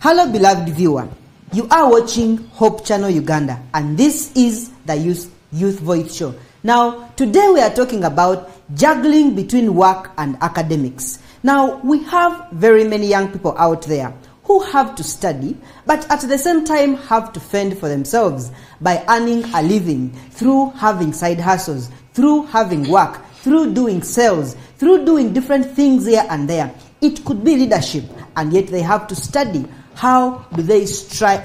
Hello, beloved viewer. You are watching Hope Channel Uganda, and this is the Youth Voice Show. Now, today we are talking about juggling between work and academics. Now, we have very many young people out there who have to study, but at the same time have to fend for themselves by earning a living through having side hustles, through having work, through doing sales, through doing different things here and there. It could be leadership, and yet they have to study. How do they strike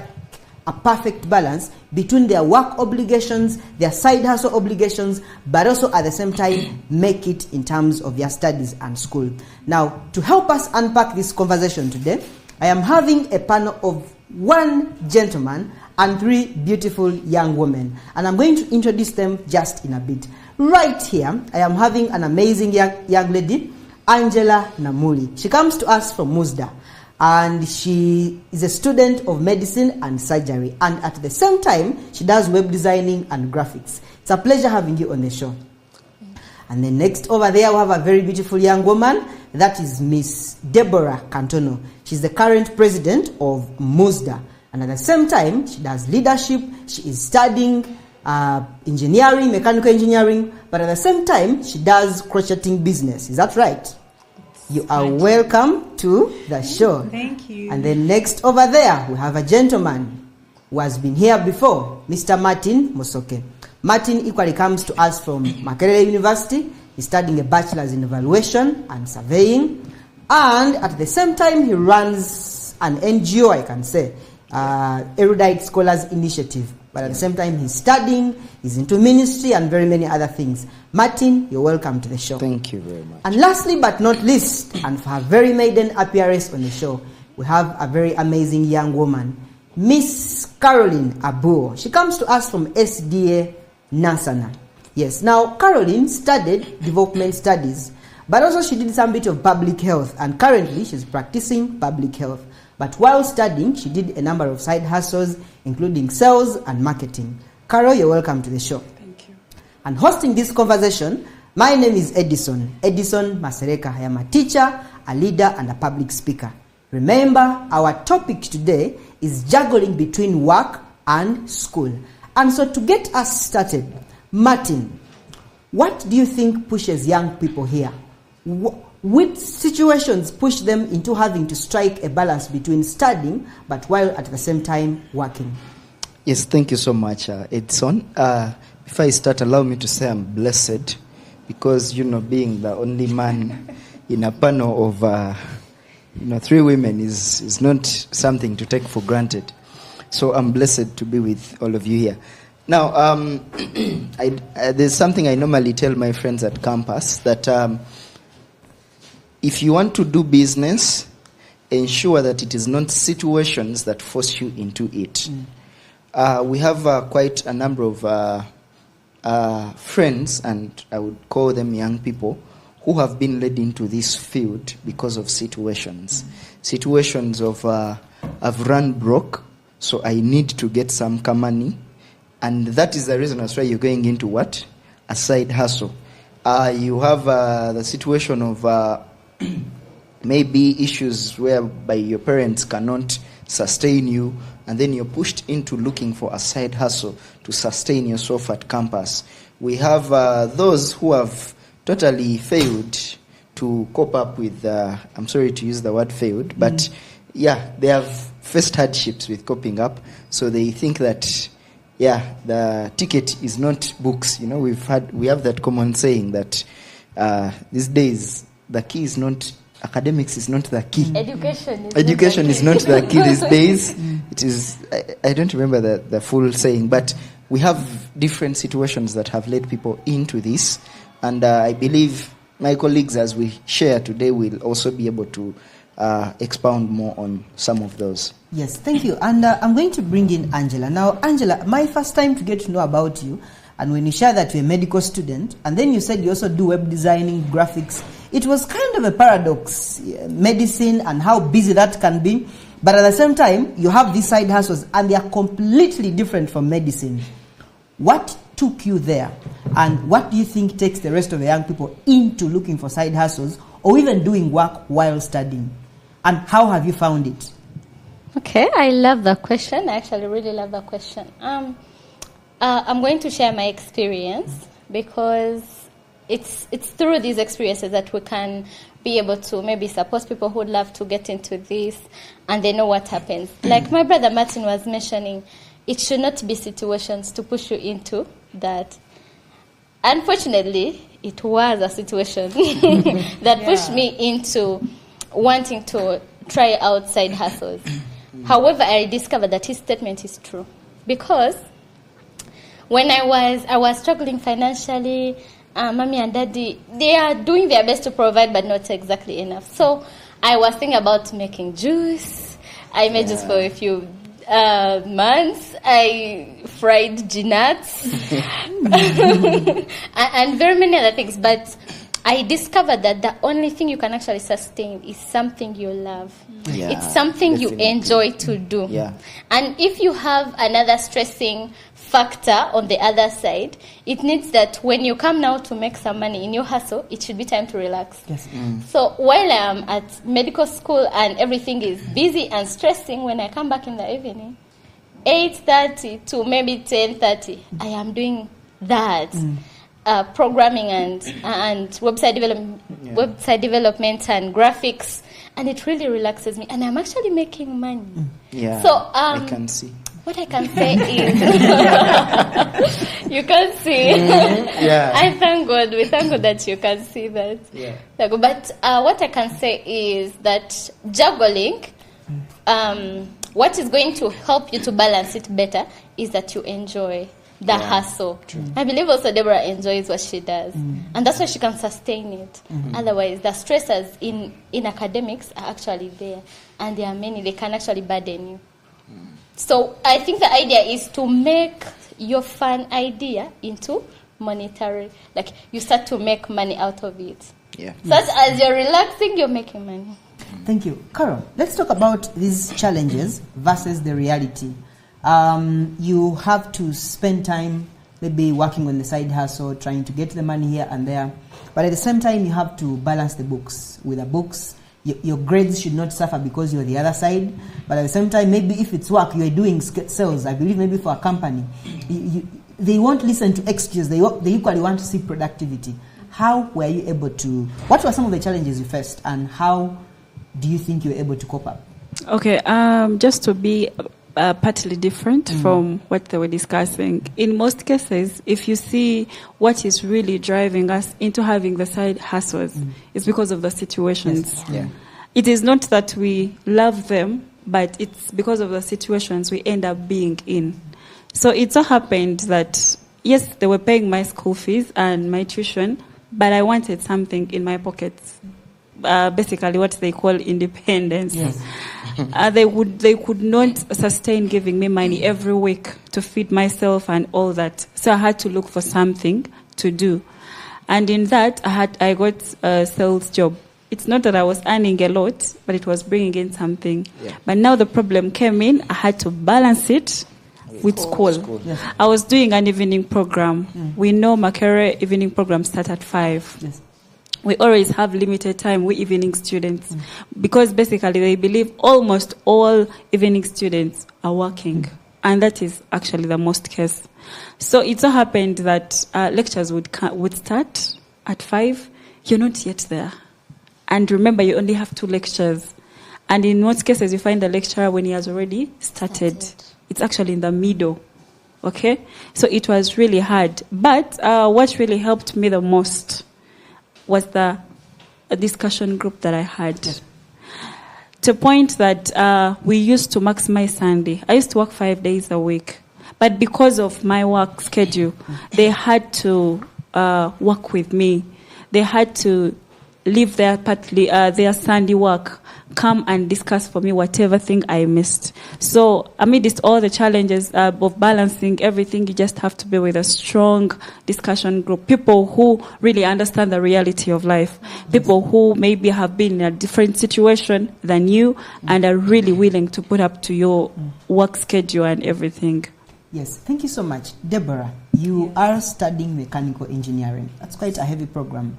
a perfect balance between their work obligations, their side hustle obligations, but also at the same time make it in terms of their studies and school? Now, to help us unpack this conversation today, I am having a panel of one gentleman and three beautiful young women, and I'm going to introduce them just in a bit. Right here, I am having an amazing young lady, Angela Namuli. She comes to us from Musda, and she is a student of medicine and surgery, and at the same time she does web designing and graphics. It's a pleasure having you on the show. And then next over there we have a very beautiful young woman. That is Miss Deborah Cantono. She's the current president of Musda, and at the same time she does leadership. She is studying engineering, mechanical engineering, but at the same time she does crocheting business. Is that right? You are welcome to the show. Thank you. And then next over there, we have a gentleman who has been here before, Mr. Martin Musoke. Martin equally comes to us from Makerere University. He's studying a bachelor's in evaluation and surveying. And at the same time, he runs an NGO, I can say, Erudite Scholars Initiative. But at the same time, he's studying, he's into ministry and very many other things. Martin, you're welcome to the show. Thank you very much. And lastly but not least, and for her very maiden appearance on the show, we have a very amazing young woman, Miss Caroline Abuo. She comes to us from SDA Nasana. Yes, now Caroline studied development studies, but also she did some bit of public health, and currently she's practicing public health. But while studying, she did a number of side hustles, including sales and marketing. Carol, you're welcome to the show. Thank you. And hosting this conversation, my name is Edison Masereka. I am a teacher, a leader, and a public speaker. Remember, our topic today is juggling between work and school. And so to get us started, Martin, what do you think pushes young people here? Which situations push them into having to strike a balance between studying but while at the same time working? Yes, thank you so much, Edson. Before I start, allow me to say I'm blessed because, being the only man in a panel of, three women is not something to take for granted. So I'm blessed to be with all of you here. Now, there's something I normally tell my friends at campus that if you want to do business, ensure that it is not situations that force you into it. We have quite a number of friends, and I would call them young people, who have been led into this field because of situations. Situations of, I've run broke, so I need to get some money. And that is the reason as why you're going into what? A side hustle. You have the situation of maybe issues whereby your parents cannot sustain you, and then you're pushed into looking for a side hustle to sustain yourself at campus. We have those who have totally failed to cope up with, I'm sorry to use the word failed, but yeah, they have faced hardships with coping up, so they think that the ticket is not books. We have that common saying that these days the key is not academics, is not the key. Education is not the key these days. It is. I don't remember the full saying, but we have different situations that have led people into this, and I believe my colleagues, as we share today, will also be able to expound more on some of those. Yes, thank you. And I'm going to bring in Angela. Now, Angela, my first time to get to know about you, and when you share that you're a medical student, and then you said you also do web designing, graphics, it was kind of a paradox, medicine and how busy that can be. But at the same time, you have these side hustles, and they are completely different from medicine. What took you there? And what do you think takes the rest of the young people into looking for side hustles or even doing work while studying? And how have you found it? Okay, I love that question. I actually really love that question. I'm going to share my experience because it's through these experiences that we can be able to maybe support people who would love to get into this and they know what happens. Like my brother Martin was mentioning, it should not be situations to push you into that. Unfortunately, it was a situation that pushed me into wanting to try outside hustles. However, I discovered that his statement is true because when I was struggling financially, mommy and daddy, they are doing their best to provide, but not exactly enough. So I was thinking about making juice. I made juice for a few months. I fried nuts and very many other things. But I discovered that the only thing you can actually sustain is something you love. Yeah, it's something definitely. you enjoy to do. Yeah. And if you have another stressing factor on the other side, it needs that when you come now to make some money in your hustle, it should be time to relax. Yes. So while I am at medical school and everything is busy and stressing, when I come back in the evening, 8:30 to maybe 10:30, I am doing that. Programming and website development and graphics, and it really relaxes me, and I'm actually making money. Yeah. So I can see. what I can say is, you can see. Yeah. I thank God. We thank God that you can see that. Yeah. But what I can say is that juggling, what is going to help you to balance it better is that you enjoy the hustle. True. I believe also Deborah enjoys what she does, and that's why she can sustain it. Otherwise, the stressors in academics are actually there, and there are many. They can actually burden you. So I think the idea is to make your fun idea into monetary. Like you start to make money out of it. Yeah. Such as you're relaxing, you're making money. Thank you. Carol, let's talk about these challenges versus the reality. You have to spend time maybe working on the side hustle, trying to get the money here and there. But at the same time, you have to balance the books. With the books, your grades should not suffer because you're the other side. But at the same time, maybe if it's work, you're doing sales. I believe maybe for a company, they won't listen to excuses. They equally want to see productivity. How were you able to, what were some of the challenges you faced, and how do you think you were able to cope up? Okay, just to be partly different from what they were discussing. In most cases, if you see what is really driving us into having the side hustles, it's because of the situations. Yes. Yeah. It is not that we love them, but it's because of the situations we end up being in. So it so happened that, yes, they were paying my school fees and my tuition, but I wanted something in my pockets. Basically what they call independence. Yes. They could not sustain giving me money every week to feed myself and all that. So I had to look for something to do. And in that, I got a sales job. It's not that I was earning a lot, but it was bringing in something. Yeah. But now the problem came in. I had to balance it with school. Yes. I was doing an evening program. We know Makere evening programs start at 5. Yes. We always have limited time, we evening students, because basically they believe almost all evening students are working, and that is actually the most case. So it so happened that lectures would start at 5. You're not yet there. And remember, you only have 2 lectures. And in most cases, you find the lecturer when he has already started. It's actually in the middle. Okay? So it was really hard. But what really helped me the most was the discussion group that I had. Yes. To the point that we used to maximize Sunday. I used to work 5 days a week. But because of my work schedule, they had to work with me. They had to leave their Sunday work, come and discuss for me whatever thing I missed. So amidst all the challenges of balancing everything, you just have to be with a strong discussion group, people who really understand the reality of life, people who maybe have been in a different situation than you and are really willing to put up to your work schedule and everything. Yes, thank you so much. Deborah, you are studying mechanical engineering. That's quite a heavy program.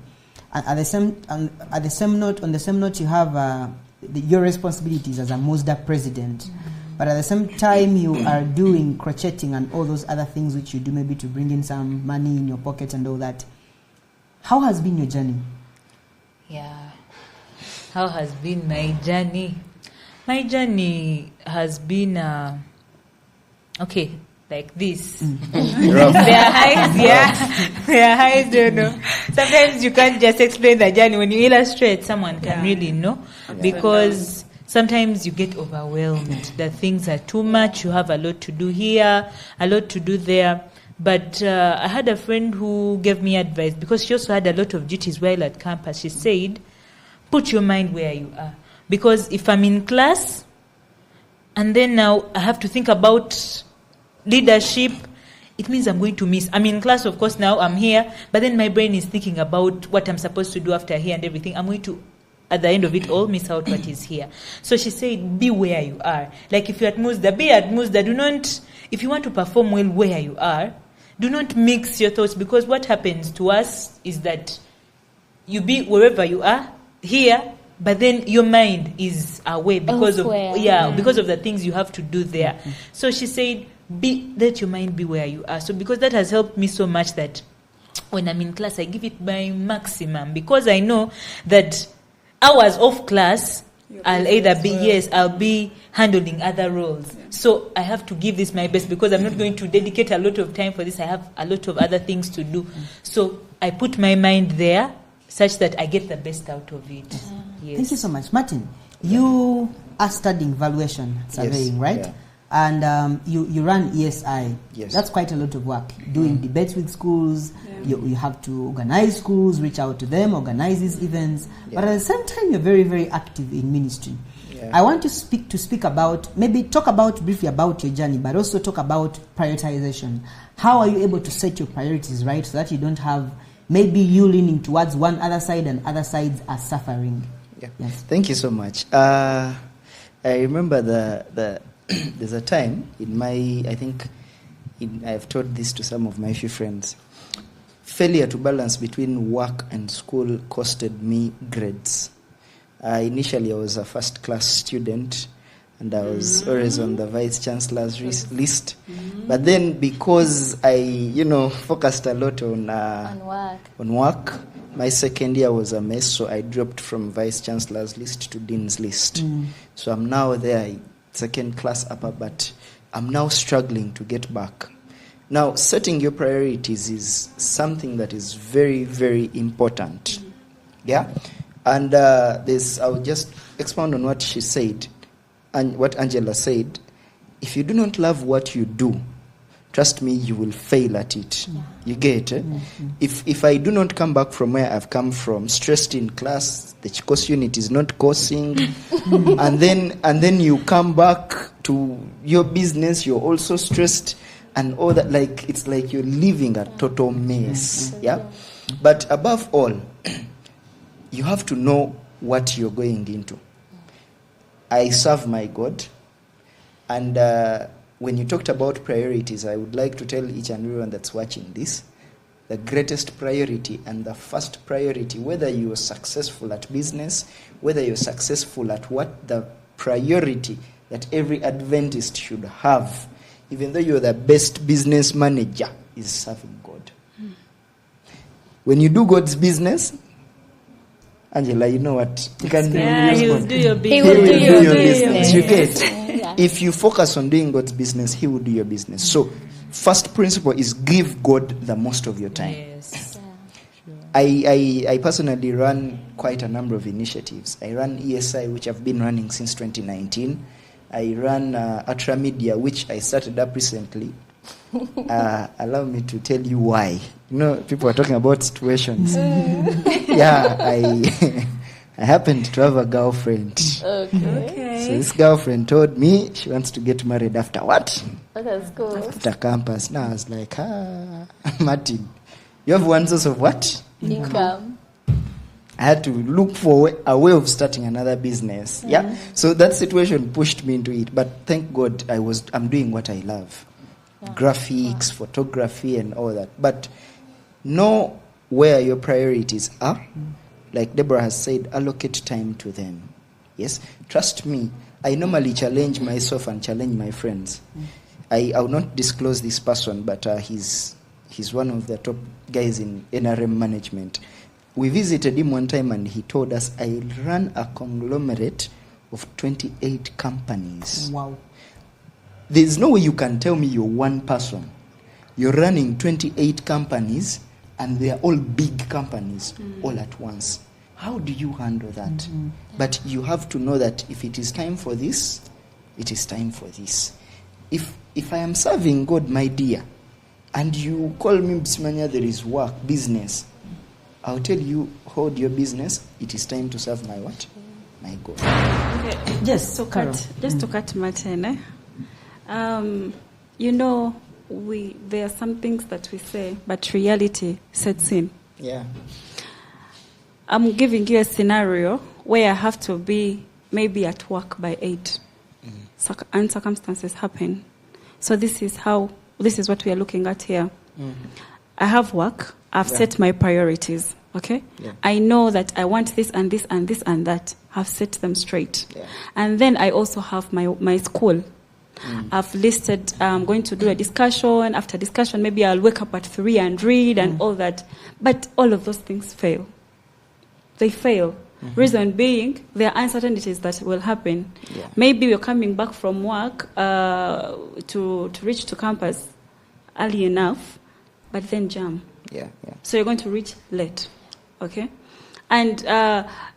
And on the same note, you have your responsibilities as a MOSDA president, but at the same time you are doing crocheting and all those other things which you do maybe to bring in some money in your pocket and all that. How has been your journey? Yeah. How has been my journey? My journey has been, like this. There are highs, yeah. There are highs, don't know. Sometimes you can't just explain the journey. When you illustrate, someone can really know. Because sometimes you get overwhelmed. The things are too much. You have a lot to do here, a lot to do there. But I had a friend who gave me advice because she also had a lot of duties while at campus. She said, put your mind where you are. Because if I'm in class, and then now I have to think about leadership, it means I'm going to miss. I'm in class, of course, now I'm here, but then my brain is thinking about what I'm supposed to do after here and everything. I'm going to, at the end of it all, miss out what is here. So she said, be where you are. Like if you're at MUSDA, be at MUSDA. Do not, if you want to perform well where you are, do not mix your thoughts, because what happens to us is that you be wherever you are, here, but then your mind is away because because of the things you have to do there. So she said, let your mind be where you are. So because that has helped me so much that when I'm in class, I give it my maximum, because I know that hours off class, I'll be handling other roles. Yeah. So I have to give this my best, because I'm not going to dedicate a lot of time for this. I have a lot of other things to do. So I put my mind there such that I get the best out of it. Yes. Thank you so much. Martin, you are studying valuation surveying, right? Yeah. And you run ESI. Yes. That's quite a lot of work. Doing debates with schools, you have to organize schools, reach out to them, organize these events. Yeah. But at the same time, you're very, very active in ministry. Yeah. I want to speak about, maybe talk about briefly about your journey, but also talk about prioritization. How are you able to set your priorities right so that you don't have maybe you leaning towards one other side and other sides are suffering? Yeah. Yes. Thank you so much. I remember there's a time in my, I've taught this to some of my few friends. Failure to balance between work and school costed me grades. Initially, I was a first-class student, and I was always on the vice chancellor's list. But then, because I, focused a lot on work, my second year was a mess, so I dropped from vice chancellor's list to dean's list. So I'm now there, second class upper, but I'm now struggling to get back. Now, setting your priorities is something that is very, very important. Yeah? And I'll just expound on what she said, and what Angela said. If you do not love what you do, trust me, you will fail at it. Yeah. You get it? If I do not come back from where I've come from, stressed in class, the course unit is not coursing, and then you come back to your business, you're also stressed, and all that, it's like you're living a total mess. Yeah? But above all, you have to know what you're going into. I serve my God, and when you talked about priorities, I would like to tell each and everyone that's watching this, the greatest priority and the first priority, whether you're successful at business, whether you're successful at what, the priority that every Adventist should have, even though you're the best business manager, is serving God. When you do God's business, Angela, you know what? You can he will do your business. He will do your business. You get? If you focus on doing God's business, He will do your business. So, first principle is give God the most of your time. Yes. I personally run quite a number of initiatives. I run ESI, which I've been running since 2019. I run Ultramedia, which I started up recently. Allow me to tell you why. People are talking about situations. I happened to have a girlfriend. Okay. So this girlfriend told me she wants to get married after what? That's cool. After campus. Now I was like, Martin, you have one source of what? Income. I had to look for a way of starting another business. Yeah. So that situation pushed me into it. But thank God I'm doing what I love. Graphics, photography, and all that. But know where your priorities are. Like Deborah has said, allocate time to them. Yes, trust me. I normally challenge myself and challenge my friends. I will not disclose this person, but he's one of the top guys in NRM management. We visited him one time and he told us, I run a conglomerate of 28 companies. Wow. There's no way you can tell me you're one person. You're running 28 companies and they are all big companies all at once. How do you handle that? But you have to know that if it is time for this, it is time for this. If I am serving God, my dear, and you call me Bismania, there is work, business, I'll tell you, hold your business. It is time to serve my what? My God. Okay. Yes, to cut Martin, there are some things that we say, but reality sets in. Yeah. I'm giving you a scenario where I have to be maybe at work by 8, and circumstances happen. So this is what we are looking at here. I have work. I've set my priorities. Okay? Yeah. I know that I want this and this and this and that. I've set them straight. Yeah. And then I also have my school. I've listed, I'm going to do a discussion. After discussion, maybe I'll wake up at 3 and read and all that. But all of those things fail. They fail. Reason being, there are uncertainties that will happen. Yeah. Maybe you're coming back from work to reach to campus early enough, but then jam. Yeah. So you're going to reach late, okay? And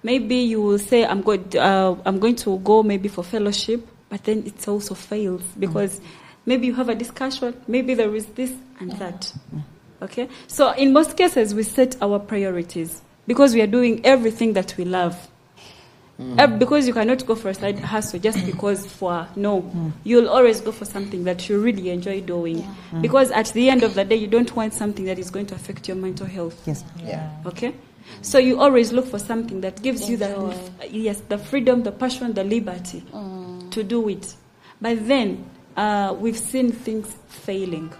maybe you will say, I'm going to go maybe for fellowship, but then it also fails because maybe you have a discussion, maybe there is this and that, okay? So in most cases, we set our priorities because we are doing everything that we love. Because you cannot go for a side hustle just because you'll always go for something that you really enjoy doing. Because at the end of the day, you don't want something that is going to affect your mental health. Yes. Yeah. Okay? So you always look for something that gives you the freedom, the passion, the liberty to do it. But then we've seen things failing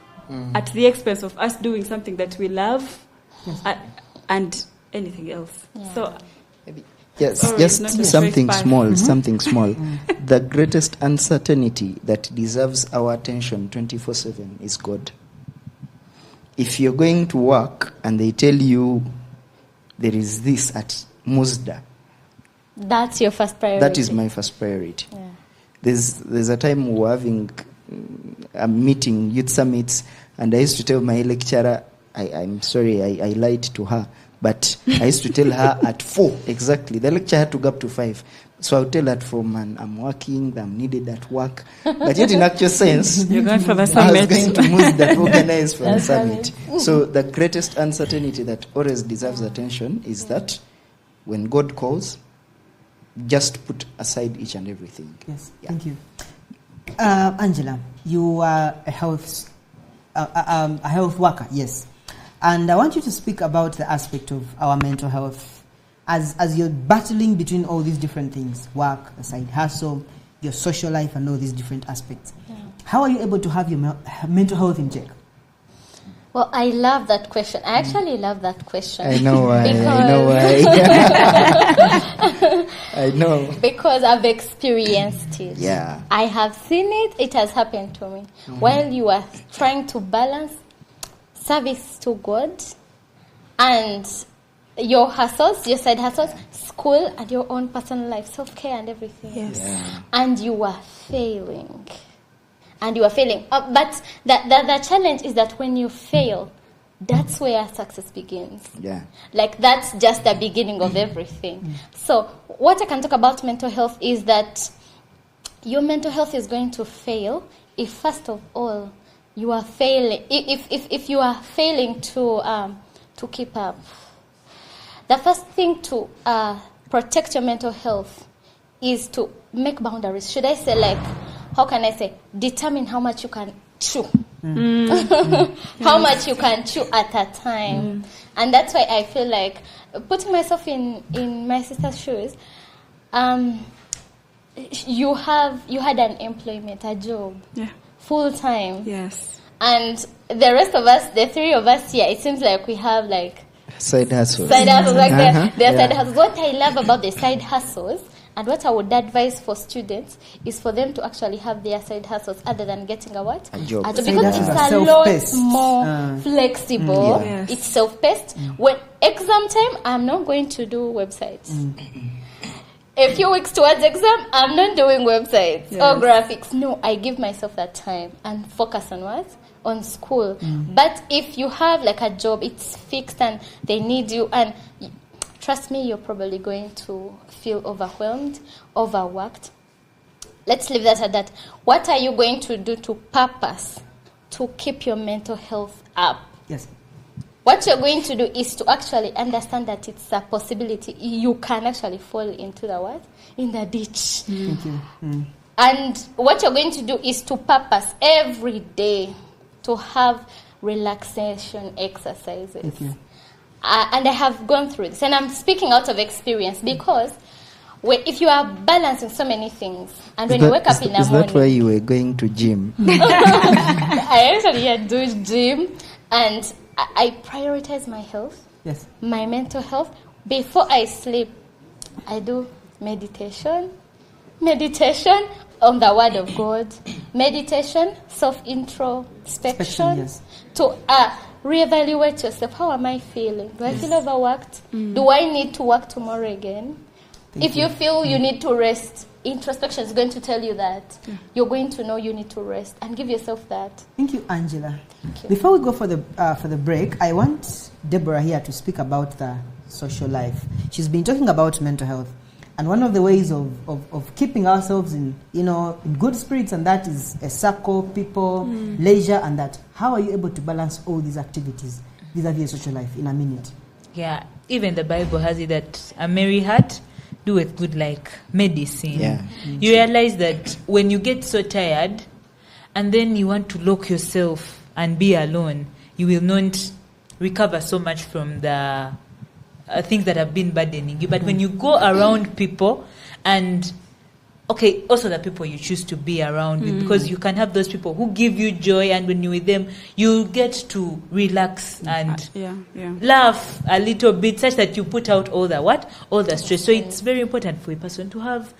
at the expense of us doing something that we love and anything else. Yeah. So Yes, Sorry, just not a something straight path. small, something small. The greatest uncertainty that deserves our attention 24/7 is God. If you're going to work and they tell you there is this at Musda, That's your first priority. that is my first priority. Yeah. There's a time we were having a meeting, youth summits, and I used to tell my lecturer, I'm sorry, I lied to her, but I used to tell her at 4 exactly. The lecture had to go up to 5. So I would tell her at 4, man, I'm working, I'm needed at work. But yet in actual sense, you're going for the I was summit. going to move that organize for the That's summit. So the greatest uncertainty that always deserves attention is that when God calls, just put aside each and everything. Yes, Yeah. thank you. Angela, you are a health worker, yes. And I want you to speak about the aspect of our mental health as you're battling between all these different things, work, the side hustle, your social life, and all these different aspects. Yeah. How are you able to have your mental health in check? Well, I love that question. I actually love that question. I know why. I know. Because I've experienced it. Yeah. I have seen it. It has happened to me. While you are trying to balance service to God and your hustles, your side hustles, school, and your own personal life, self-care and everything. Yes. Yeah. And you are failing. But the challenge is that when you fail, that's where success begins. Yeah. Like, that's just the beginning of everything. So what I can talk about mental health is that your mental health is going to fail if, first of all, you are failing. If you are failing to keep up. The first thing to protect your mental health is to make boundaries. Should I say, like, how can I say, determine how much you can chew. How much you can chew at a time. And that's why I feel like, putting myself in my sister's shoes, you had an employment, a job, full time. Yes. And the rest of us, the three of us here, it seems like we have like Side hustles. side hustles, like they're Yeah. side hustles. What I love about the side hustles, And what I would advise for students is for them to actually have their side hustles other than getting a what? A job. Because Side hustles it's are a lot self-paced. more flexible. Yeah. Yes. It's self-paced. When exam time, I'm not going to do websites. A few weeks towards exam, I'm not doing websites or graphics. No, I give myself that time and focus on what? On school. But if you have like a job, it's fixed and they need you, and trust me, you're probably going to feel overwhelmed, overworked. Let's leave that at that. What are you going to do to purpose to keep your mental health up? Yes. What you're going to do is to actually understand that it's a possibility. You can actually fall into the what? In the ditch. Thank you. And what you're going to do is to purpose every day to have relaxation exercises. Thank you. And I have gone through this. And I'm speaking out of experience because if you are balancing so many things, and when you wake up in the morning... Is that why you were going to gym? I actually do gym, and I prioritize my health, Yes. my mental health. Before I sleep, I do meditation on the Word of God, meditation, self-introspection, Yes. to reevaluate yourself. How am I feeling? Do I feel overworked? Do I need to work tomorrow again? If you feel you need to rest, introspection is going to tell you that. You're going to know you need to rest and give yourself that. Thank you, Angela. Thank you. Before we go for the break, I want Deborah here to speak about the social life. She's been talking about mental health, and one of the ways of keeping ourselves in good spirits, and that is a circle, people, leisure, and that. How are you able to balance all these activities vis-a-vis social life in a minute? Yeah, even the Bible has it that a merry heart doeth good like medicine. Yeah. You realize that when you get so tired and then you want to lock yourself and be alone, you will not recover so much from the things that have been burdening you. But when you go around people, and also the people you choose to be around with, because you can have those people who give you joy, and when you're with them, you get to relax and laugh a little bit, such that you put out all the stress. So it's very important for a person to have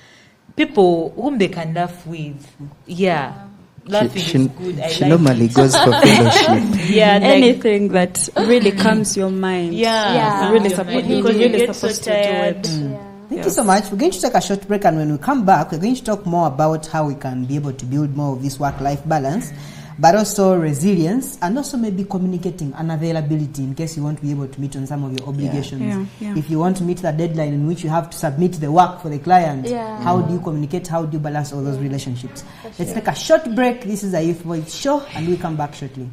people whom they can laugh with. Yeah. Laughing is good. She normally goes for fellowship. Yeah, like, anything that really calms your mind. Yeah. Really Because you're you really get so supposed to do tired. it. Thank you so much. We're going to take a short break, and when we come back, we're going to talk more about how we can be able to build more of this work-life balance, but also resilience, and also maybe communicating and availability in case you want to be able to meet on some of your obligations. Yeah. If you want to meet the deadline in which you have to submit the work for the client, Yeah. how do you communicate? How do you balance all those relationships? Let's take a short break. This is a Youth Voice show, and we'll come back shortly.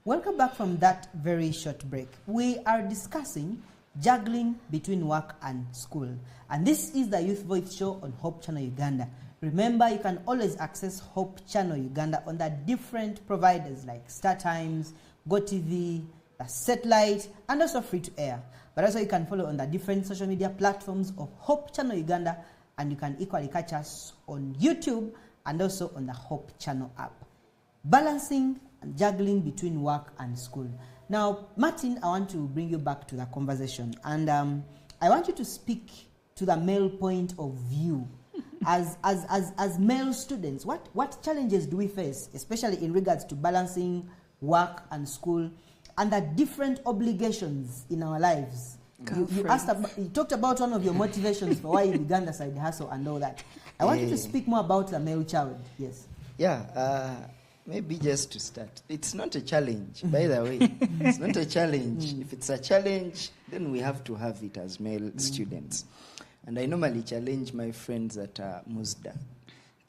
Welcome back from that very short break. We are discussing juggling between work and school. And this is the Youth Voice show on Hope Channel Uganda. Remember, you can always access Hope Channel Uganda on the different providers like StarTimes, GoTV, the satellite, and also free to air. But also you can follow on the different social media platforms of Hope Channel Uganda, and you can equally catch us on YouTube and also on the Hope Channel app. Balancing and juggling between work and school. Now, Martin, I want to bring you back to the conversation, and I want you to speak to the male point of view. As male students, what challenges do we face, especially in regards to balancing work and school, and the different obligations in our lives You talked about one of your motivations for why you began the side hustle and all that. I want you to speak more about the male child. Yes. Yeah, maybe just to start. It's not a challenge, by the way. It's not a challenge. If it's a challenge, then we have to have it as male students. And I normally challenge my friends at Musda.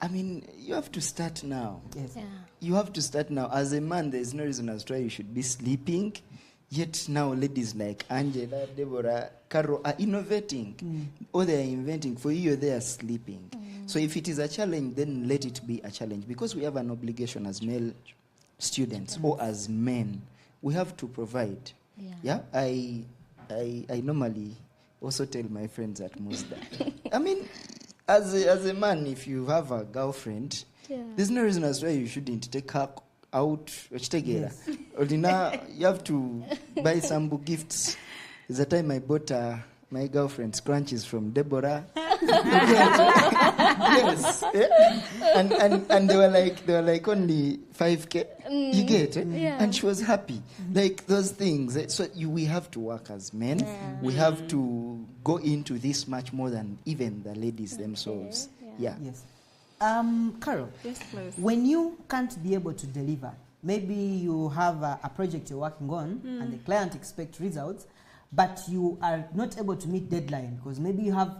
I mean, you have to start now. Yes. Yeah. You have to start now. As a man, there's no reason as to why you should be sleeping. Yet now ladies like Angela, Deborah, Carol are innovating. Or they are inventing. For you, they are sleeping. So if it is a challenge, then let it be a challenge. Because we have an obligation as male students or as men. We have to provide. Yeah? I normally also tell my friends at Musda. I mean, as a man, if you have a girlfriend, there's no reason as why you shouldn't take her out. Yes. Or now you have to buy some gifts. There's a time I bought my girlfriend's crunches from Deborah. Yes. And they were like only 5K. You get it? And she was happy. Like those things. So we have to work as men. We have to go into this much more than even the ladies themselves. Yeah. Yes. Carol, Yes, please. when you can't be able to deliver, maybe you have a project you're working on and the client expects results, but you are not able to meet deadline because maybe you have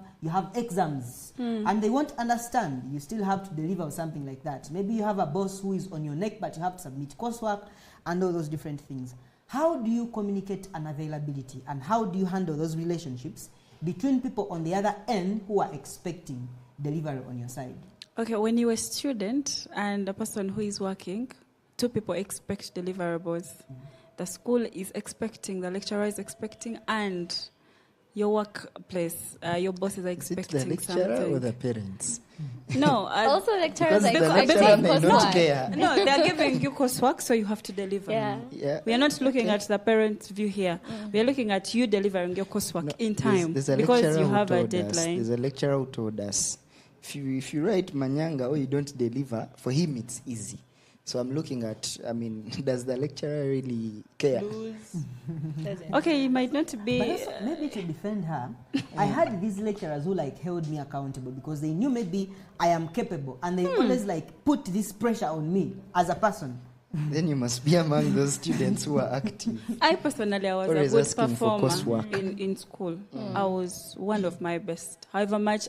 exams and they won't understand. You still have to deliver or something like that. Maybe you have a boss who is on your neck, but you have to submit coursework and all those different things. How do you communicate unavailability and how do you handle those relationships between people on the other end who are expecting delivery on your side? Okay, when you're a student and a person who is working, two people expect deliverables. The school is expecting, the lecturer is expecting, and your workplace, your bosses are Is it expecting the lecturer something. or the parents? No, Also, lecturers Because are the expecting lecturer may not coursework. care. no, they're giving you coursework, so you have to deliver. Yeah. Yeah. We are not looking at the parent's view here. We are looking at you delivering your coursework No, in time there's a because lecturer you who have a told us- deadline. There's a lecturer who told us, if you write Manyanga or you don't deliver, for him it's easy. So I'm looking at, does the lecturer really care? Okay, it might not be. But also, maybe to defend her, I had these lecturers who held me accountable because they knew maybe I am capable and they always put this pressure on me as a person. Then you must be among those students who are active. I personally, I was Always a good asking for performer coursework. in school. I was one of my best. However much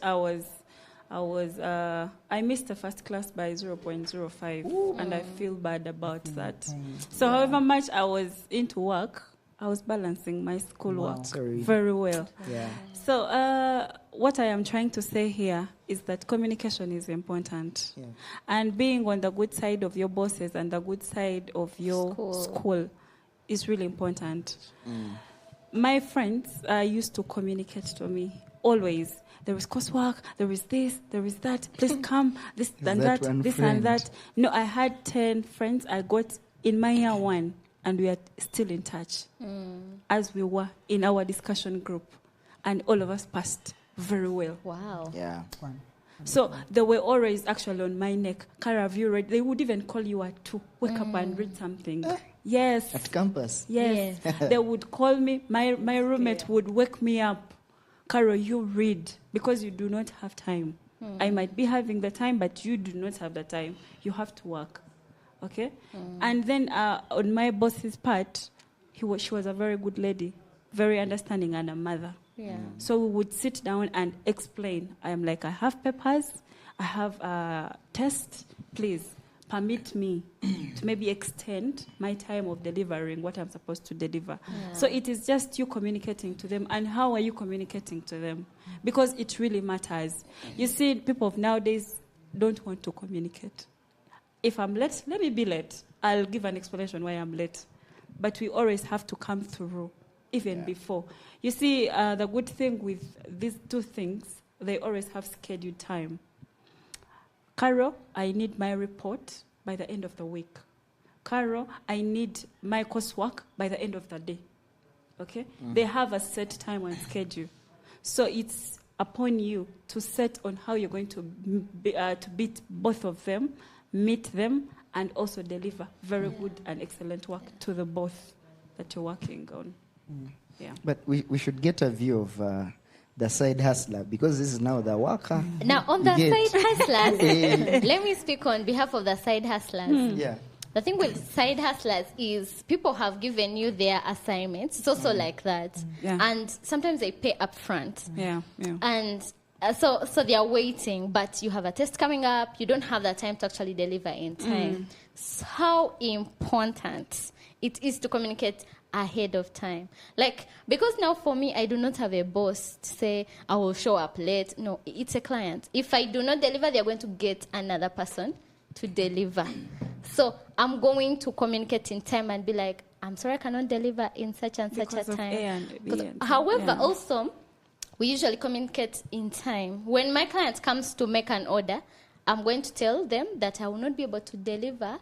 I missed the first class by 0.05 and I feel bad about that. So however much I was into work, I was balancing my schoolwork Sorry. very well. Yeah. So what I am trying to say here is that communication is important. Yeah. And being on the good side of your bosses and the good side of your school is really important. My friends used to communicate to me always. There is coursework, there is this, there is that. Please come, this and that that, one this friend? and that. No, I had 10 friends I got in my year one, and we are still in touch as we were in our discussion group. And all of us passed very well. Wow. Yeah. So they were always actually on my neck. Cara, have you read? They would even call you at 2, wake up and read something. Yes. At campus. Yes. They would call me. My roommate would wake me up. Carol, you read because you do not have time. I might be having the time, but you do not have the time. You have to work. Okay? And then on my boss's part, she was a very good lady, very understanding and a mother. Yeah. So we would sit down and explain. I am like, I have papers, I have a test. Please permit me to maybe extend my time of delivering what I'm supposed to deliver. Yeah. So it is just you communicating to them. And how are you communicating to them? Because it really matters. You see, people of nowadays don't want to communicate. If I'm late, let me be late. I'll give an explanation why I'm late. But we always have to come through, even before. You see, the good thing with these two things, they always have scheduled time. Carol, I need my report by the end of the week. Carol, I need my coursework by the end of the day. Okay? They have a set time and schedule. So it's upon you to set on how you're going to beat both of them, meet them, and also deliver very good and excellent work to the both that you're working on. Yeah. But we should get a view of the side hustler, because this is now the worker. Now, on You the get. side hustlers, let me speak on behalf of the side hustlers. Yeah. The thing with side hustlers is people have given you their assignments. It's also like that. Yeah. And sometimes they pay up front. Yeah. Yeah. And so they are waiting, but you have a test coming up. You don't have the time to actually deliver in time. So how important it is to communicate ahead of time. Like, because now for me, I do not have a boss to say, I will show up late. No, it's a client. If I do not deliver, they're going to get another person to deliver. So I'm going to communicate in time and be like, I'm sorry, I cannot deliver in such and such Because a of time. A and B and C. However, Yeah. also, we usually communicate in time. When my client comes to make an order, I'm going to tell them that I will not be able to deliver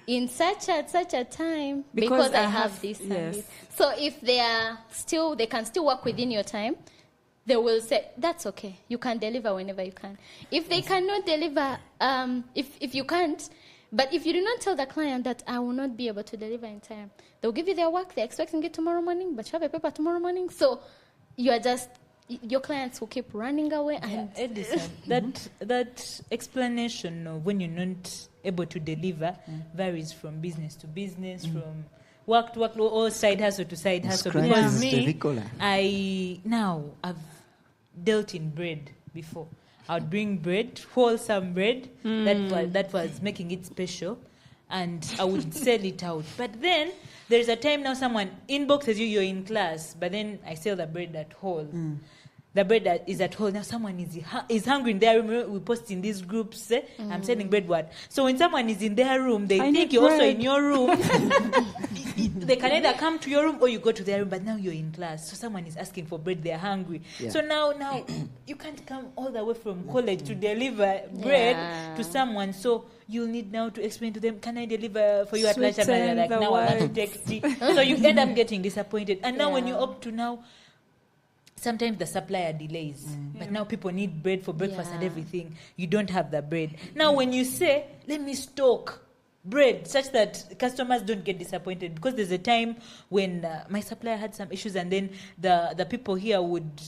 in such a time because I have this and yes. this. So if they can still work within your time, they will say, that's okay. You can deliver whenever you can. If they cannot deliver, if you can't, but if you do not tell the client that I will not be able to deliver in time, they'll give you their work. They're expecting it tomorrow morning, but you have a paper tomorrow morning. So you are just, your clients will keep running away. And Edison, that explanation of when you're not able to deliver varies from business to business, from work to work, or side hustle to side hustle. Scratch Because is me, terrible. I've dealt in bread before. I would bring bread, wholesome bread, that was making it special, and I would sell it out. But then there's a time now someone inboxes you're in class, but then I sell the bread at whole. The bread that is at home. Now someone is hungry in their room. We post in these groups. I'm selling bread. What? So when someone is in their room, they think you're also in your room. They can either come to your room or you go to their room. But now you're in class, so someone is asking for bread. They're hungry. Yeah. So now you can't come all the way from college to deliver bread to someone. So you'll need now to explain to them, can I deliver for you at lunch? And they're like, now I want to take tea. So you end up getting disappointed. And now when you opt to now, sometimes the supplier delays, but now people need bread for breakfast and everything. You don't have the bread. Now when you say, let me stock bread such that customers don't get disappointed, because there's a time when my supplier had some issues, and then the people here would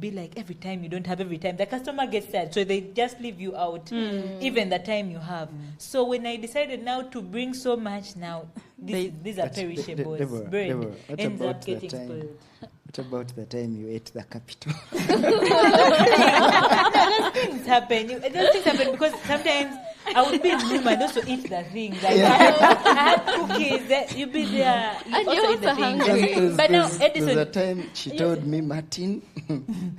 be like, every time you don't have every time. The customer gets sad, so they just leave you out, even the time you have. So when I decided now to bring so much now, these are perishables. Bread ends up getting spoiled. What about the time you ate the capital? Those things happen. Those things happen because sometimes I would be in room and also eat the things. Like I had cookies. You'd be there. You And also you're eat the also things. hungry. But now, There's Edison, a time she told me, Martin,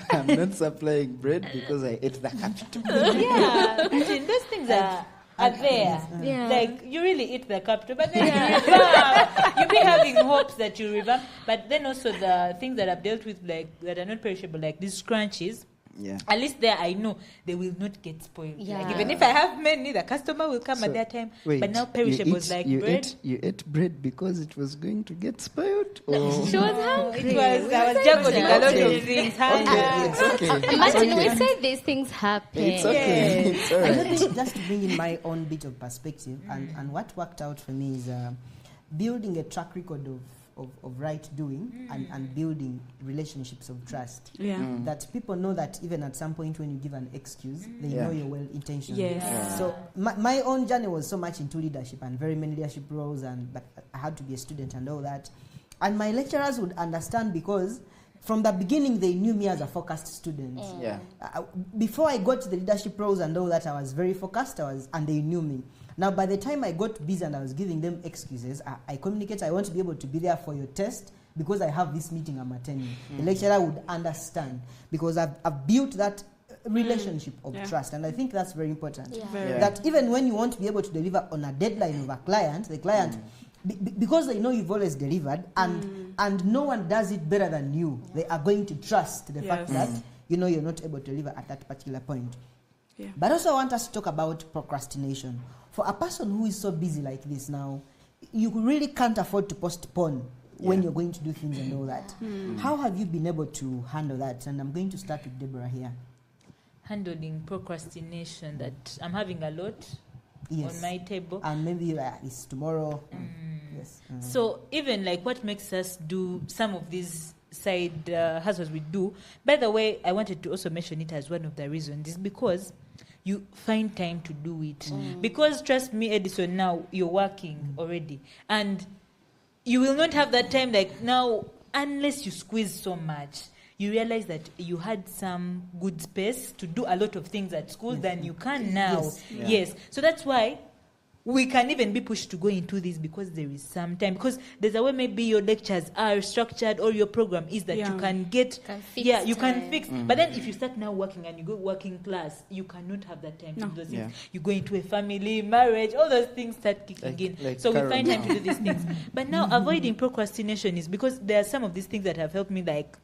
I'm not supplying bread because I ate the capital. yeah, Martin, those things are there. Yeah. Like, you really eat the capital, but then you revamp. You be having hopes that you revamp. But then also the things that I've dealt with, like, that are not perishable, like these scrunchies, Yeah. at least there I know they will not get spoiled. Yeah. Like, even if I have many, the customer will come at that time. Wait, But now perishables like bread. You ate bread because it was going to get spoiled? Or? she was hungry. I was juggling a lot Okay. of things. Okay, it's okay. Imagine It's we okay. say these things happen. It's okay. It's all I right. think just to bring in my own bit of perspective, and what worked out for me is building a track record of right doing and building relationships of trust. Yeah. That people know that even at some point when you give an excuse, they Yeah. know you're well intentioned. Yes. Yeah. So my own journey was so much into leadership and very many leadership roles, but I had to be a student and all that. And my lecturers would understand because from the beginning they knew me as a focused student. Yeah. Before I got to the leadership roles and all that, I was very focused, and they knew me. Now, by the time I got busy and I was giving them excuses, I communicate, I want to be able to be there for your test because I have this meeting I'm attending. The lecturer would understand because I've built that relationship of trust, and I think that's very important. Yeah. Very. That even when you want to be able to deliver on a deadline of a client, the client, because they know you've always delivered, and no one does it better than you, they are going to trust the fact that you know you're not able to deliver at that particular point. Yeah. But also I want us to talk about procrastination. For a person who is so busy like this now, you really can't afford to postpone when you're going to do things and all that. How have you been able to handle that? And I'm going to start with Deborah here. Handling procrastination, that I'm having a lot on my table. And maybe it's tomorrow. Yes. So even like what makes us do some of these side hustles we do, by the way, I wanted to also mention it as one of the reasons, is because you find time to do it. Because trust me, Edison, now you're working already, and you will not have that time like now unless you squeeze so much. You realize that you had some good space to do a lot of things at school than you can now. Yes. So that's why we can even be pushed to go into this, because there is some time. Because there's a way maybe your lectures are structured or your program is that you can get... you can fix. But then if you start now working and you go working class, you cannot have that time to do those things. You go into a family, marriage, all those things start kicking in. So we find time to do these things. But now avoiding procrastination is because there are some of these things that have helped me, like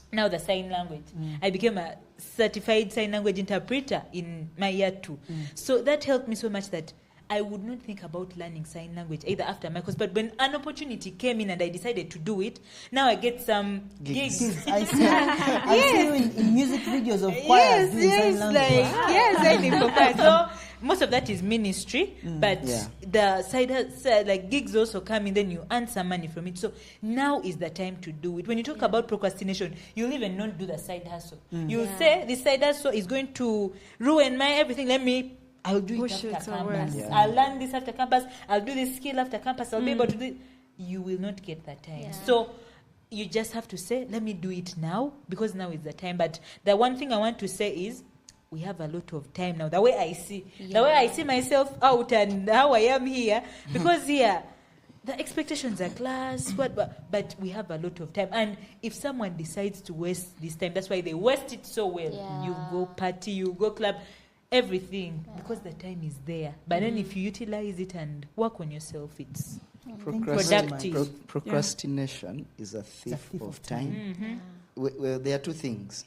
now the sign language. I became a certified sign language interpreter in my year 2. So that helped me so much that I would not think about learning sign language either after my course, but when an opportunity came in and I decided to do it, now I get some gigs. I see you in music videos of choirs doing sign language. Signing for choirs. So most of that is ministry, but the side like gigs also come in, then you earn some money from it. So now is the time to do it. When you talk about procrastination, you'll even not do the side hustle. You'll say this side hustle is going to ruin my everything. I'll do it after campus. I'll learn this after campus. I'll do this skill after campus. I'll be able to do it. You will not get that time. So you just have to say, let me do it now, because now is the time. But the one thing I want to say is, we have a lot of time now. The way I see myself out and how I am here, because here, the expectations are class, but we have a lot of time. And if someone decides to waste this time, that's why they waste it so well. You go party, you go club, everything, because the time is there. But then if you utilize it and work on yourself, it's productive. Procrastination is a thief of time. Well, there are two things.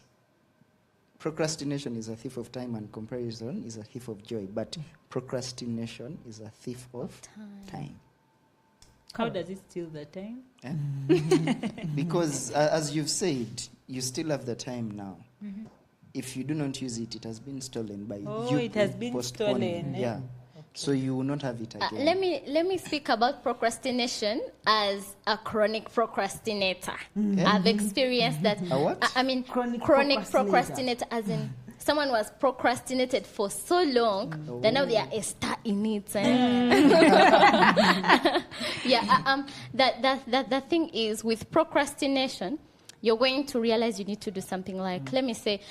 Procrastination is a thief of time, and comparison is a thief of joy. But procrastination is a thief of time. How does it steal the time? Because, as you've said, you still have the time now. If you do not use it, it has been stolen by you. It has been stolen. Yeah. So you will not have it again. Let me speak about procrastination as a chronic procrastinator. I've experienced that. A what? I mean, chronic procrastinator, as in someone was procrastinated for so long that now they are a star in it. The thing is, with procrastination, you're going to realize you need to do something. Like, let me say,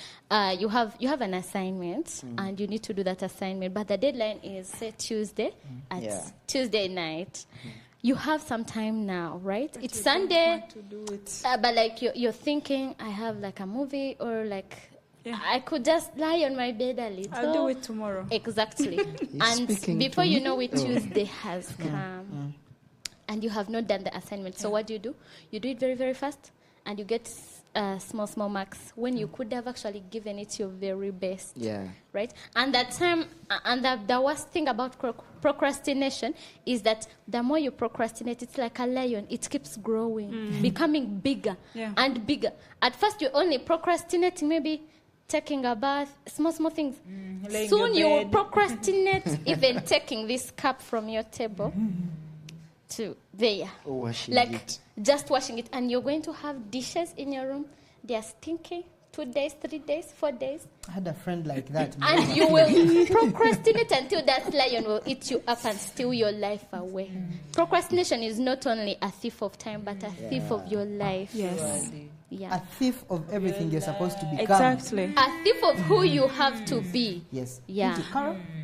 you have an assignment and you need to do that assignment, but the deadline is, say, Tuesday at Tuesday night. You have some time now, right? But it's Sunday, to do it. But like you're thinking, I have like a movie, or like I could just lie on my bed a little. I'll do it tomorrow. Exactly. And before you know it, Tuesday has come, and you have not done the assignment. So what do? You do it very, very fast, and you get small marks when you could have actually given it your very best. Right? And that time, and the worst thing about procrastination is that the more you procrastinate, it's like a lion. It keeps growing, becoming bigger and bigger. At first, you're only procrastinating, maybe taking a bath, small things. Soon you will procrastinate even taking this cup from your table to there. Just washing it. And you're going to have dishes in your room. They are stinky. 2 days, 3 days, 4 days. I had a friend like that. And you will procrastinate until that lion will eat you up and steal your life away. Procrastination is not only a thief of time, but a thief of your life. Yes. A thief of everything you're supposed to become. Exactly. A thief of who you have to be. Yes. Yeah.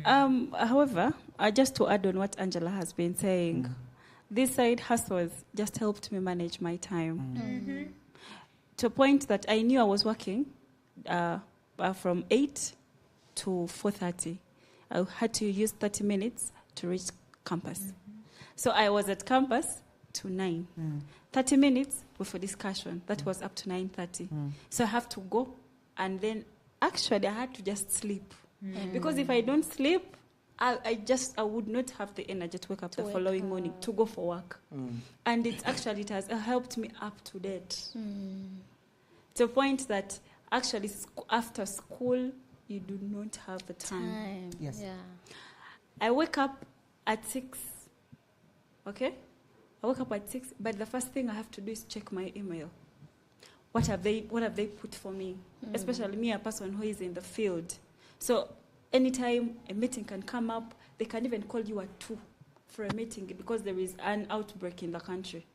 However, just to add on what Angela has been saying, this side hustles just helped me manage my time. To a point that I knew I was working from 8 to 4:30. I had to use 30 minutes to reach campus. So I was at campus to 9. 30 minutes before discussion. That was up to 9:30. So I have to go, and then actually I had to just sleep. Because if I don't sleep, I would not have the energy to wake up the following morning to go for work. And it has helped me up to date. To a point that actually after school, you do not have the time. Yes. Yeah. I wake up at 6, okay? I wake up at 6, but the first thing I have to do is check my email. What have they put for me? Especially me, a person who is in the field. So anytime a meeting can come up, they can even call you at 2 for a meeting because there is an outbreak in the country.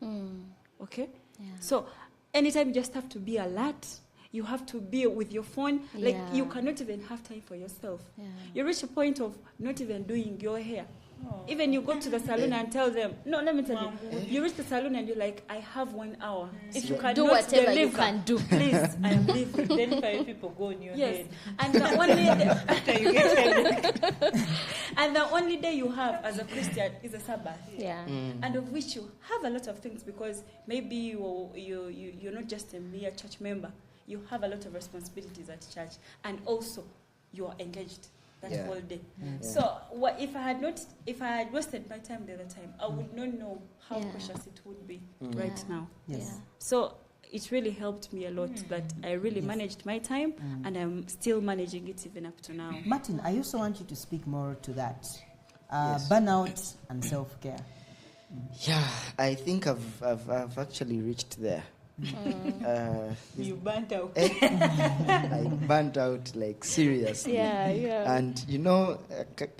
Okay? Yeah. So anytime you just have to be alert. You have to be with your phone. Like, you cannot even have time for yourself. Yeah. You reach a point of not even doing your hair. Even you go to the salon and tell them, no, let me tell you. You reach the salon and you're like, I have 1 hour. If you cannot do whatever deliver, you can do, please, I am leaving. Then 5 people go in your Yes, head. and the only After you get and the only day you have as a Christian is a Sabbath. Yeah. And of which you have a lot of things because maybe you're not just a mere church member. You have a lot of responsibilities at church, and also you are engaged that whole day. So if I had wasted my time the other time, I would not know how precious it would be right now. Yes. Yeah. So it really helped me a lot that I really managed my time, and I'm still managing it even up to now. Martin, I also want you to speak more to that. Yes. Burnout and self-care. Yeah, I think I've actually reached there. you burnt out. I burnt out like seriously. Yeah. And you know,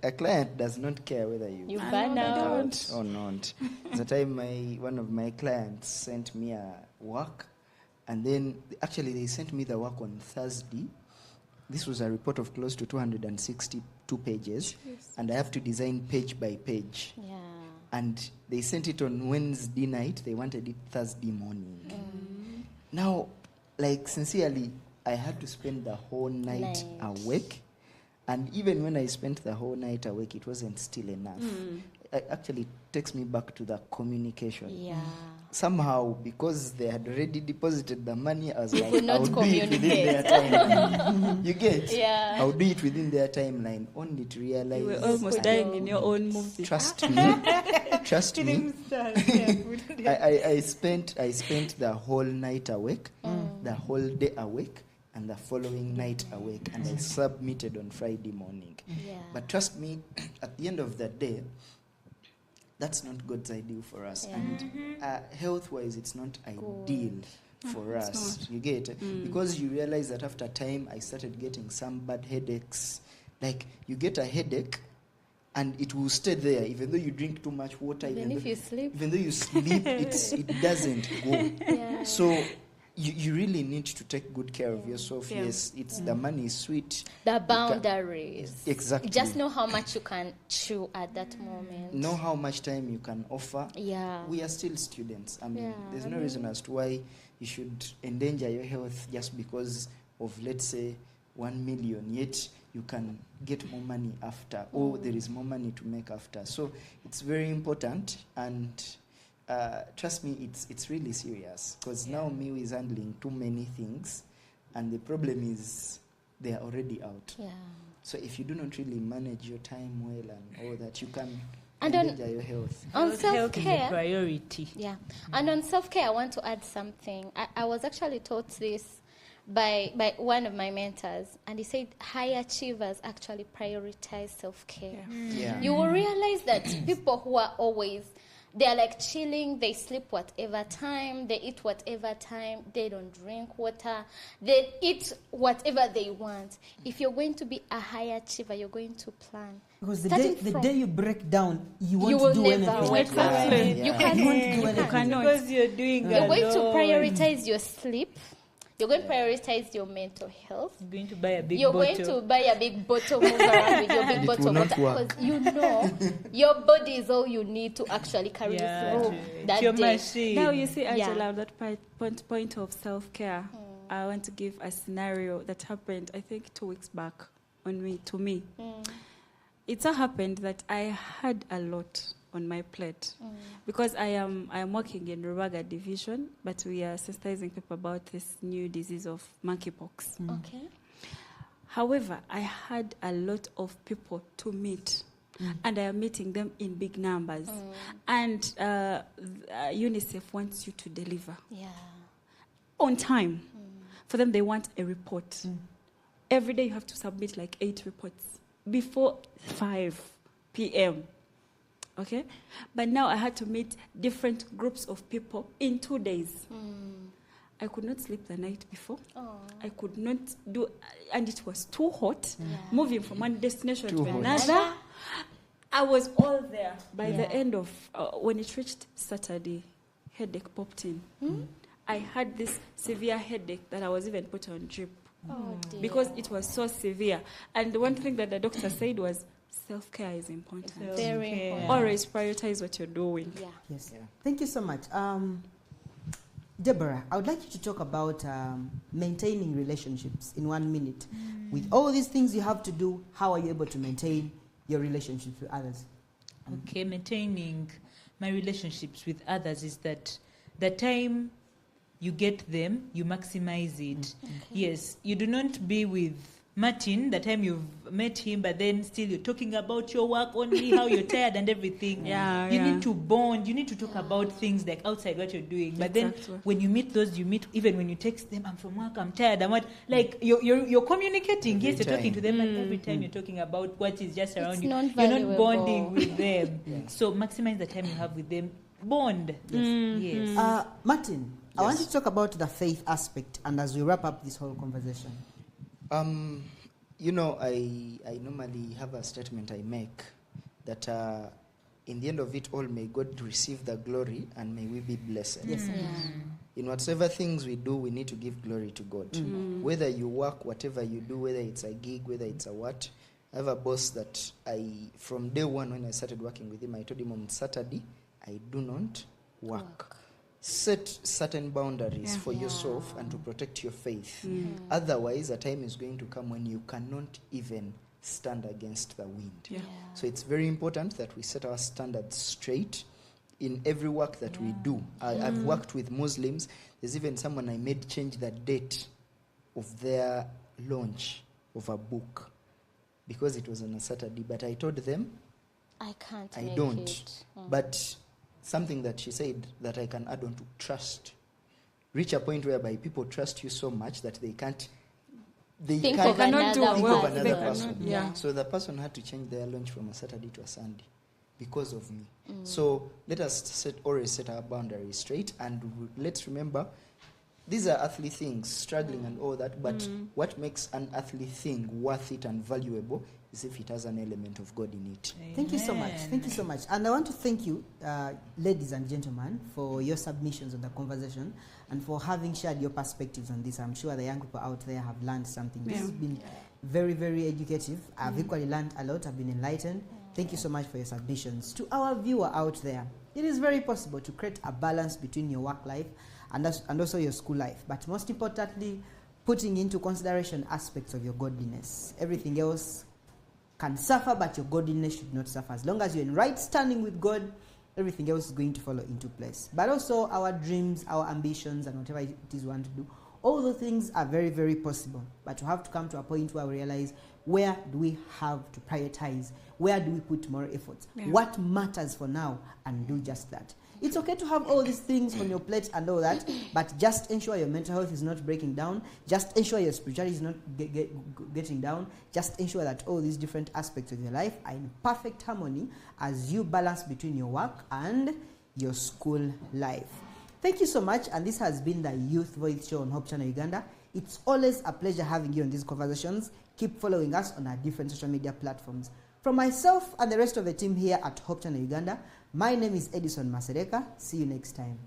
a client does not care whether you burn out or not. The time one of my clients sent me a work, and then actually they sent me the work on Thursday. This was a report of close to 262 pages, and I have to design page by page. Yeah. And they sent it on Wednesday night. They wanted it Thursday morning. Now, like, sincerely, I had to spend the whole night awake. And even when I spent the whole night awake, it wasn't still enough. It actually takes me back to the communication. Yeah. Somehow, because they had already deposited the money, I was like, could not I'll do it within their timeline. You get? Yeah. I'll do it within their timeline, only to realize... You were almost dying in your own movie. Trust me. I spent the whole night awake, the whole day awake, and the following night awake, and I submitted on Friday morning. Yeah. But trust me, at the end of the day, that's not God's ideal for us. Yeah. And health-wise, it's not ideal for us. You get it? Because you realize that after time, I started getting some bad headaches. Like, you get a headache, and it will stay there, even though you drink too much water. Even if you sleep. Even though you sleep, it doesn't go. Yeah. So you really need to take good care of yourself. Yeah. Yes, it's the money is sweet. The boundaries. Exactly. Just know how much you can chew at that moment. Know how much time you can offer. Yeah. We are still students. I mean, Yeah, there's no reason as to why you should endanger your health just because of, let's say, 1 million, yet you can get more money after, or there is more money to make after. So it's very important, and trust me, it's really serious, because now Miu is handling too many things, and the problem is they are already out. Yeah. So if you do not really manage your time well and all that, you can And endanger your health. On Health is a self-care, priority. yeah. And on self-care, I want to add something. I was actually taught this by one of my mentors, and he said high achievers actually prioritize self-care. Yeah. You will realize that people who are always, they're like chilling, they sleep whatever time, they eat whatever time, they don't drink water, they eat whatever they want. If you're going to be a high achiever, you're going to plan. Because Starting the from- day you break down, you You won't will do never anything. wake up. Exactly. You Yeah. cannot do You anything. cannot. Because you're doing You're going to alone. prioritize your sleep. You're going to prioritize your mental health. You're going to buy a big You're bottle. going to buy a big bottle, move around with your big It bottle will of not water, work. because you know your body is all you need to actually carry Yeah, through it's that your day. machine. Now you see, Yeah. Angela, that point of self-care. I want to give a scenario that happened, I think, 2 weeks back to me. It so happened that I had a lot on my plate because I am working in Rubaga division, but we are sensitizing people about this new disease of monkeypox. Okay. However, I had a lot of people to meet, and I am meeting them in big numbers. And UNICEF wants you to deliver Yeah. on time. For them, they want a report. Every day you have to submit like 8 reports before 5 p.m. okay? But now I had to meet different groups of people in 2 days. I could not sleep the night before. I could not do, and it was too hot, moving from one destination to another. I was all there. By the end of, when it reached Saturday, headache popped in. I had this severe headache that I was even put on drip. Because it was so severe. And the one thing that the doctor said was, self-care is important. Very important. Always prioritize what you're doing. Yes. Thank you so much. Deborah, I would like you to talk about maintaining relationships in 1 minute. With all these things you have to do, how are you able to maintain your relationships with others? Okay, maintaining my relationships with others is that the time you get them, you maximize it. Yes, you do not be with Martin the time you've met him, but then still you're talking about your work only, how you're tired and everything. You need to bond. You need to talk about things like outside what you're doing. But then when you meet those, you meet even when you text them, I'm from work, I'm tired, I'm what, like you're communicating. Yes, you're talking to them, and every time you're talking about what is just around you, you're not bonding with them. So maximize the time you have with them. Bond. Yes. Martin, I want you to talk about the faith aspect, and as we wrap up this whole conversation. You know, I normally have a statement I make that in the end of it all, may God receive the glory and may we be blessed. Yes. In whatever things we do, we need to give glory to God. Whether you work, whatever you do, whether it's a gig, whether it's a what. I have a boss that from day one when I started working with him, I told him on Saturday, I do not work. Set certain boundaries for yourself and to protect your faith. Otherwise, a time is going to come when you cannot even stand against the wind. So it's very important that we set our standards straight in every work that we do. I've worked with Muslims. There's even someone I made change the date of their launch of a book because it was on a Saturday. But I told them, I can't. I don't. But something that she said that I can add on to trust. Reach a point whereby people trust you so much that they cannot think of another person. So the person had to change their lunch from a Saturday to a Sunday because of me. So let us always set our boundaries straight, and let's remember these are earthly things, struggling and all that, but what makes an earthly thing worth it and valuable is if it has an element of God in it. Amen. Thank you so much. Thank you so much. And I want to thank you, ladies and gentlemen, for your submissions on the conversation and for having shared your perspectives on this. I'm sure the young people out there have learned something. This has been very, very educative. I've equally learned a lot. I've been enlightened. Thank you so much for your submissions. To our viewer out there, it is very possible to create a balance between your work life and also your school life. But most importantly, putting into consideration aspects of your godliness. Everything else can suffer, but your godliness should not suffer. As long as you're in right standing with God, everything else is going to follow into place. But also our dreams, our ambitions, and whatever it is we want to do, all those things are very, very possible. But we have to come to a point where we realize, where do we have to prioritize? Where do we put more efforts? What matters for now? And do just that. It's okay to have all these things on your plate and all that, but just ensure your mental health is not breaking down. Just ensure your spirituality is not getting down. Just ensure that all these different aspects of your life are in perfect harmony as you balance between your work and your school life. Thank you so much, and this has been the Youth Voice Show on Hope Channel Uganda. It's always a pleasure having you on these conversations. Keep following us on our different social media platforms. From myself and the rest of the team here at Hope Channel Uganda, my name is Edison Masereka. See you next time.